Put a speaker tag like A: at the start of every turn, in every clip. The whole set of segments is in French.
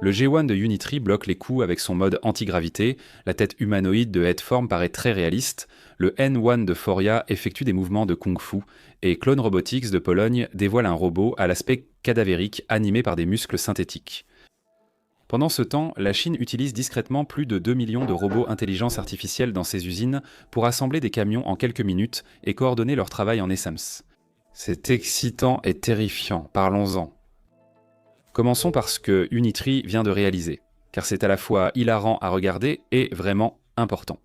A: Le G1 de Unitree bloque les coups avec son mode anti-gravité, la tête humanoïde de Headform paraît très réaliste, le N1 de Foria effectue des mouvements de kung-fu, et Clone Robotics de Pologne dévoile un robot à l'aspect cadavérique animé par des muscles synthétiques. Pendant ce temps, la Chine utilise discrètement plus de 2 millions de robots intelligence artificielle dans ses usines pour assembler des camions en quelques minutes et coordonner leur travail en ESAMS. C'est excitant et terrifiant, parlons-en. Commençons par ce que Unitree vient de réaliser, car c'est à la fois hilarant à regarder et vraiment important.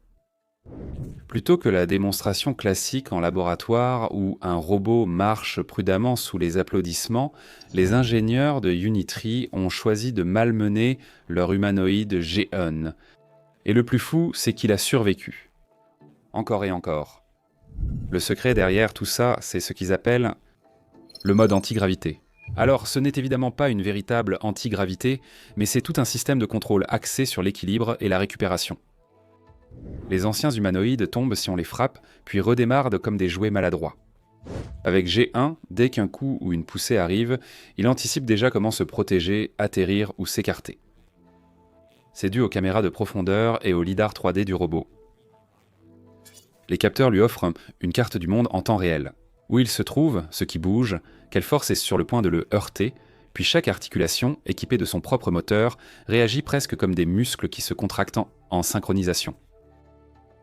A: Plutôt que la démonstration classique en laboratoire où un robot marche prudemment sous les applaudissements, les ingénieurs de Unitree ont choisi de malmener leur humanoïde G1. Et le plus fou, c'est qu'il a survécu. Encore et encore. Le secret derrière tout ça, c'est ce qu'ils appellent le mode anti-gravité. Alors, ce n'est évidemment pas une véritable anti-gravité, mais c'est tout un système de contrôle axé sur l'équilibre et la récupération. Les anciens humanoïdes tombent si on les frappe, puis redémarrent comme des jouets maladroits. Avec G1, dès qu'un coup ou une poussée arrive, il anticipe déjà comment se protéger, atterrir ou s'écarter. C'est dû aux caméras de profondeur et au lidar 3D du robot. Les capteurs lui offrent une carte du monde en temps réel. Où il se trouve, ce qui bouge, quelle force est sur le point de le heurter, puis chaque articulation, équipée de son propre moteur, réagit presque comme des muscles qui se contractent en synchronisation.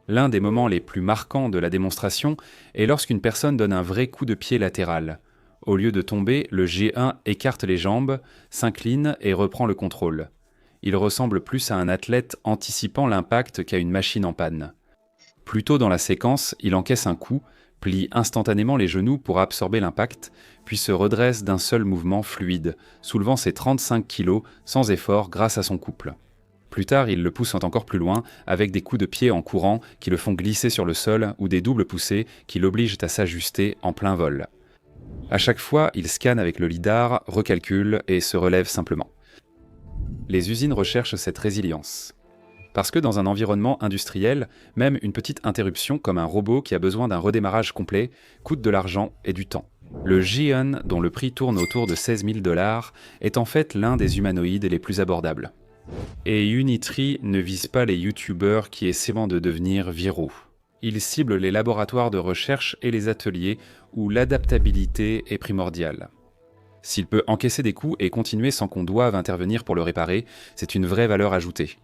A: L'un des moments les plus marquants de la démonstration est lorsqu'une personne donne un vrai coup de pied latéral. Au lieu de tomber, le G1 écarte les jambes, s'incline et reprend le contrôle. Il ressemble plus à un athlète anticipant l'impact qu'à une machine en panne. Plus tôt dans la séquence, il encaisse un coup, plie instantanément les genoux pour absorber l'impact, puis se redresse d'un seul mouvement fluide, soulevant ses 35 kilos sans effort grâce à son couple. Plus tard, il le pousse encore plus loin, avec des coups de pied en courant qui le font glisser sur le sol ou des doubles poussées qui l'obligent à s'ajuster en plein vol. À chaque fois, il scanne avec le lidar, recalcule et se relève simplement. Les usines recherchent cette résilience. Parce que dans un environnement industriel, même une petite interruption comme un robot qui a besoin d'un redémarrage complet coûte de l'argent et du temps. Le G1, dont le prix tourne autour de 16 000 $, est en fait l'un des humanoïdes les plus abordables. Et Unitree ne vise pas les youtubeurs qui essaient de devenir viraux. Il cible les laboratoires de recherche et les ateliers où l'adaptabilité est primordiale. S'il peut encaisser des coups et continuer sans qu'on doive intervenir pour le réparer, c'est une vraie valeur ajoutée.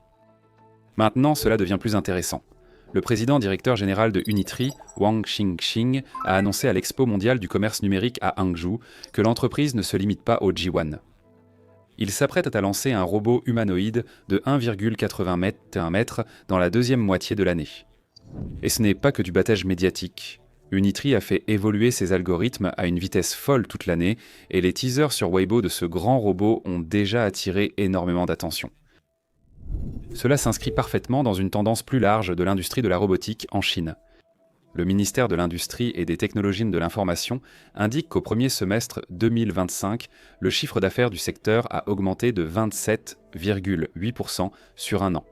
A: Maintenant, cela devient plus intéressant. Le président directeur général de Unitree, Wang Xingxing, a annoncé à l'Expo mondiale du commerce numérique à Hangzhou que l'entreprise ne se limite pas au G1. Il s'apprête à lancer un robot humanoïde de 1,80 mètres dans la deuxième moitié de l'année. Et ce n'est pas que du battage médiatique. Unitree a fait évoluer ses algorithmes à une vitesse folle toute l'année et les teasers sur Weibo de ce grand robot ont déjà attiré énormément d'attention. Cela s'inscrit parfaitement dans une tendance plus large de l'industrie de la robotique en Chine. Le ministère de l'Industrie et des Technologies de l'Information indique qu'au premier semestre 2025, le chiffre d'affaires du secteur a augmenté de 27,8% sur un an.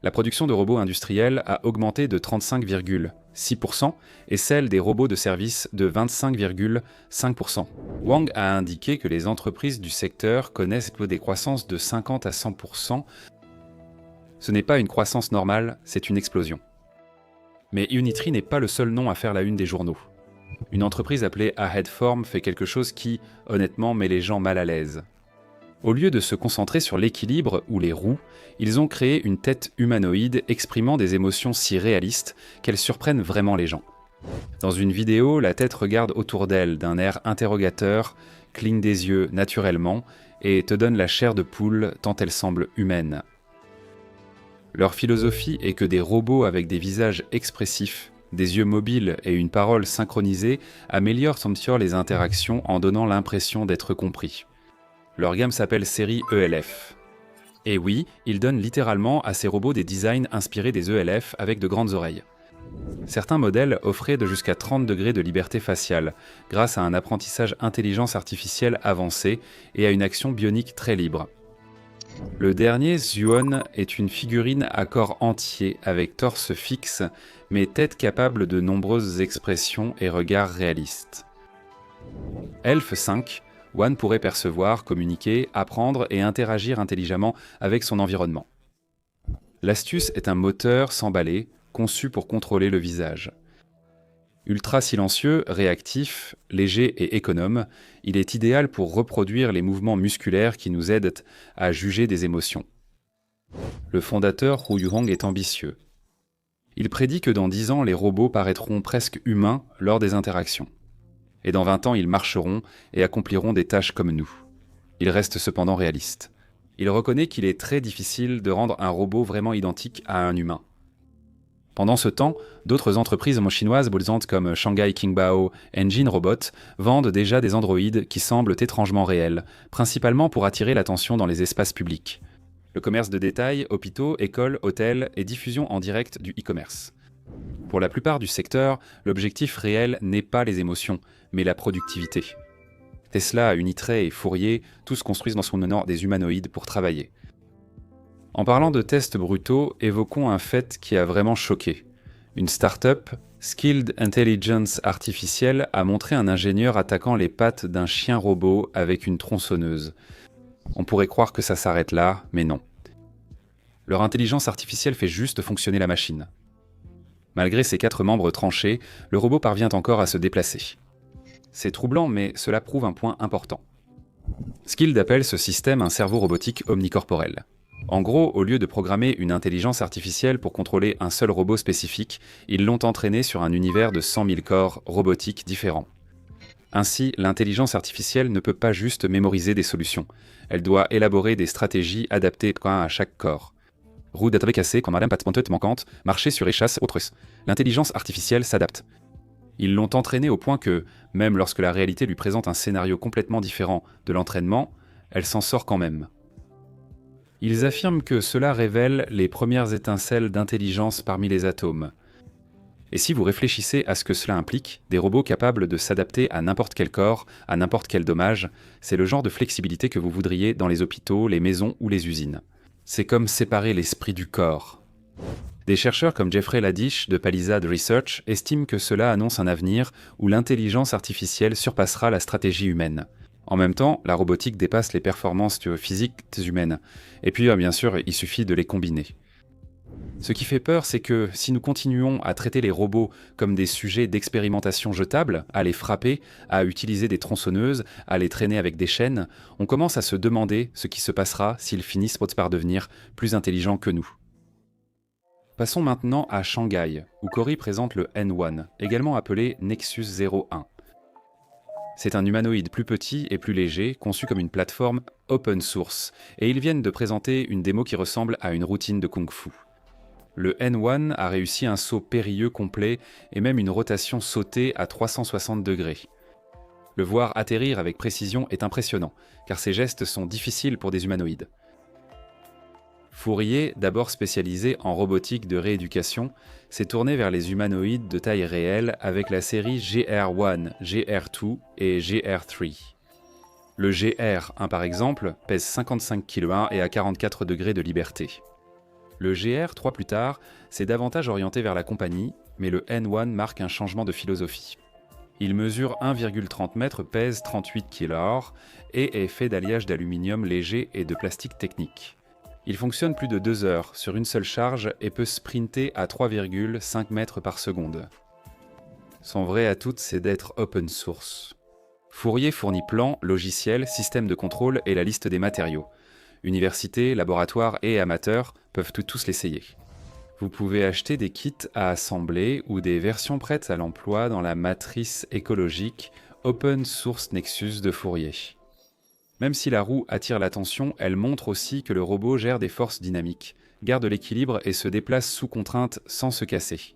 A: La production de robots industriels a augmenté de 35,6% et celle des robots de service de 25,5%. Wang a indiqué que les entreprises du secteur connaissent des croissances de 50 à 100%. Ce n'est pas une croissance normale, c'est une explosion. Mais Unitree n'est pas le seul nom à faire la une des journaux. Une entreprise appelée Headform fait quelque chose qui, honnêtement, met les gens mal à l'aise. Au lieu de se concentrer sur l'équilibre ou les roues, ils ont créé une tête humanoïde exprimant des émotions si réalistes qu'elles surprennent vraiment les gens. Dans une vidéo, la tête regarde autour d'elle d'un air interrogateur, cligne des yeux naturellement et te donne la chair de poule tant elle semble humaine. Leur philosophie est que des robots avec des visages expressifs, des yeux mobiles et une parole synchronisée améliorent les interactions en donnant l'impression d'être compris. Leur gamme s'appelle série ELF. Et oui, ils donnent littéralement à ces robots des designs inspirés des ELF avec de grandes oreilles. Certains modèles offraient de jusqu'à 30 degrés de liberté faciale, grâce à un apprentissage intelligence artificielle avancé et à une action bionique très libre. Le dernier, Xuan, est une figurine à corps entier avec torse fixe, mais tête capable de nombreuses expressions et regards réalistes. Elf 5 One pourrait percevoir, communiquer, apprendre et interagir intelligemment avec son environnement. L'astuce est un moteur sans balai, conçu pour contrôler le visage. Ultra silencieux, réactif, léger et économe, il est idéal pour reproduire les mouvements musculaires qui nous aident à juger des émotions. Le fondateur Hu Yuhong est ambitieux. Il prédit que dans 10 ans, les robots paraîtront presque humains lors des interactions. Et dans 20 ans, ils marcheront et accompliront des tâches comme nous. Il reste cependant réaliste. Il reconnaît qu'il est très difficile de rendre un robot vraiment identique à un humain. Pendant ce temps, d'autres entreprises chinoises brisantes comme Shanghai Qingbao, Engine Robot vendent déjà des androïdes qui semblent étrangement réels, principalement pour attirer l'attention dans les espaces publics. Le commerce de détail, hôpitaux, écoles, hôtels et diffusion en direct du e-commerce. Pour la plupart du secteur, l'objectif réel n'est pas les émotions, mais la productivité. Tesla, Unitree et Fourier, tous construisent dans son honneur des humanoïdes pour travailler. En parlant de tests brutaux, évoquons un fait qui a vraiment choqué. Une start-up, Skilled Intelligence Artificielle, a montré un ingénieur attaquant les pattes d'un chien robot avec une tronçonneuse. On pourrait croire que ça s'arrête là, mais non. Leur intelligence artificielle fait juste fonctionner la machine. Malgré ses 4 membres tranchés, le robot parvient encore à se déplacer. C'est troublant, mais cela prouve un point important. Skilled appelle ce système un cerveau robotique omnicorporel. En gros, au lieu de programmer une intelligence artificielle pour contrôler un seul robot spécifique, ils l'ont entraîné sur un univers de 100 000 corps robotiques différents. Ainsi, l'intelligence artificielle ne peut pas juste mémoriser des solutions. Elle doit élaborer des stratégies adaptées à chaque corps. Roue d'être cassée quand madame patte manquante, marcher sur échasse, autres. L'intelligence artificielle s'adapte. Ils l'ont entraînée au point que, même lorsque la réalité lui présente un scénario complètement différent de l'entraînement, elle s'en sort quand même. Ils affirment que cela révèle les premières étincelles d'intelligence parmi les atomes. Et si vous réfléchissez à ce que cela implique, des robots capables de s'adapter à n'importe quel corps, à n'importe quel dommage, c'est le genre de flexibilité que vous voudriez dans les hôpitaux, les maisons ou les usines. C'est comme séparer l'esprit du corps. Des chercheurs comme Jeffrey Ladish de Palisade Research estiment que cela annonce un avenir où l'intelligence artificielle surpassera la stratégie humaine. En même temps, la robotique dépasse les performances physiques humaines. Et puis, bien sûr, il suffit de les combiner. Ce qui fait peur, c'est que si nous continuons à traiter les robots comme des sujets d'expérimentation jetables, à les frapper, à utiliser des tronçonneuses, à les traîner avec des chaînes, on commence à se demander ce qui se passera s'ils finissent par devenir plus intelligents que nous. Passons maintenant à Shanghai, où Cory présente le N1, également appelé Nexus 01. C'est un humanoïde plus petit et plus léger, conçu comme une plateforme open source, et ils viennent de présenter une démo qui ressemble à une routine de kung-fu. Le N1 a réussi un saut périlleux complet et même une rotation sautée à 360 degrés. Le voir atterrir avec précision est impressionnant, car ces gestes sont difficiles pour des humanoïdes. Fourier, d'abord spécialisé en robotique de rééducation, s'est tourné vers les humanoïdes de taille réelle avec la série GR1, GR2 et GR3. Le GR1 par exemple pèse 55 kg et a 44 degrés de liberté. Le GR3 plus tard s'est davantage orienté vers la compagnie, mais le N1 marque un changement de philosophie. Il mesure 1,30 m, pèse 38 kg et est fait d'alliage d'aluminium léger et de plastique technique. Il fonctionne plus de 2 heures sur une seule charge et peut sprinter à 3,5 mètres par seconde. Son vrai atout, c'est d'être open source. Fourier fournit plans, logiciels, systèmes de contrôle et la liste des matériaux. Universités, laboratoires et amateurs peuvent tous l'essayer. Vous pouvez acheter des kits à assembler ou des versions prêtes à l'emploi dans la matrice écologique Open Source Nexus de Fourier. Même si la roue attire l'attention, elle montre aussi que le robot gère des forces dynamiques, garde l'équilibre et se déplace sous contrainte sans se casser.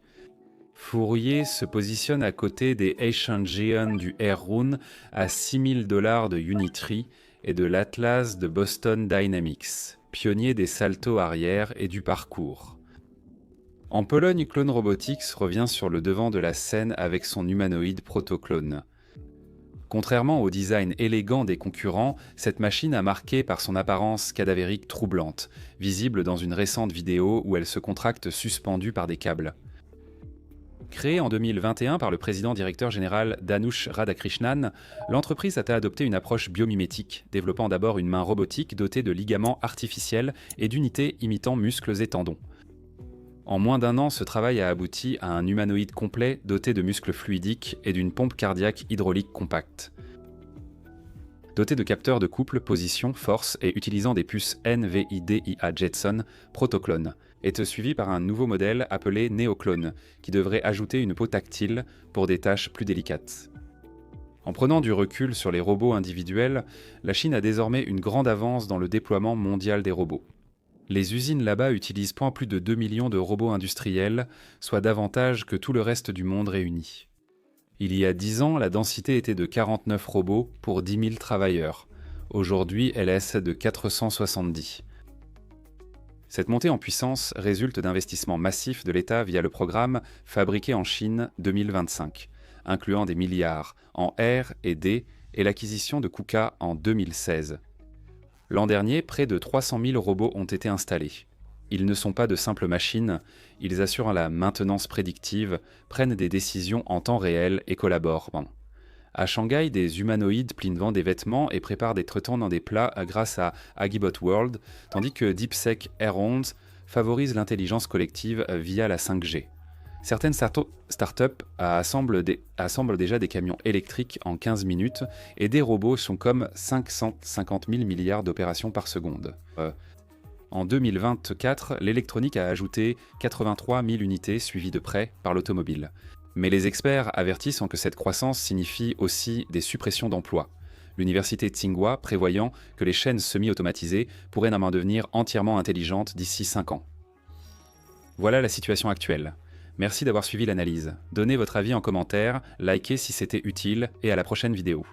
A: Fourier se positionne à côté des Aishanjian du Airrun à $6 000 de Unitree et de l'Atlas de Boston Dynamics, pionnier des saltos arrière et du parcours. En Pologne, Clone Robotics revient sur le devant de la scène avec son humanoïde protoclone. Contrairement au design élégant des concurrents, cette machine a marqué par son apparence cadavérique troublante, visible dans une récente vidéo où elle se contracte suspendue par des câbles. Créée en 2021 par le président-directeur général Dhanush Radhakrishnan, l'entreprise a adopté une approche biomimétique, développant d'abord une main robotique dotée de ligaments artificiels et d'unités imitant muscles et tendons. En moins d'un an, ce travail a abouti à un humanoïde complet doté de muscles fluidiques et d'une pompe cardiaque hydraulique compacte. Doté de capteurs de couple, position, force et utilisant des puces NVIDIA Jetson Protoclone, est suivi par un nouveau modèle appelé Neoclone, qui devrait ajouter une peau tactile pour des tâches plus délicates. En prenant du recul sur les robots individuels, la Chine a désormais une grande avance dans le déploiement mondial des robots. Les usines là-bas utilisent point plus de 2 millions de robots industriels, soit davantage que tout le reste du monde réuni. Il y a 10 ans, la densité était de 49 robots pour 10 000 travailleurs. Aujourd'hui, elle est de 470. Cette montée en puissance résulte d'investissements massifs de l'État via le programme Fabriqué en Chine 2025, incluant des milliards en R et D et l'acquisition de KUKA en 2016. L'an dernier, près de 300 000 robots ont été installés. Ils ne sont pas de simples machines, ils assurent la maintenance prédictive, prennent des décisions en temps réel et collaborent. À Shanghai, des humanoïdes plient devant des vêtements et préparent des tretons dans des plats grâce à Agibot World, tandis que DeepSeek Air-11 favorise l'intelligence collective via la 5G. Certaines startups assemblent déjà des camions électriques en 15 minutes et des robots sont comme 550 000 milliards d'opérations par seconde. En 2024, l'électronique a ajouté 83 000 unités suivies de près par l'automobile. Mais les experts avertissent que cette croissance signifie aussi des suppressions d'emplois. L'université Tsinghua prévoyant que les chaînes semi-automatisées pourraient néanmoins devenir entièrement intelligentes d'ici 5 ans. Voilà la situation actuelle. Merci d'avoir suivi l'analyse. Donnez votre avis en commentaire, likez si c'était utile et à la prochaine vidéo.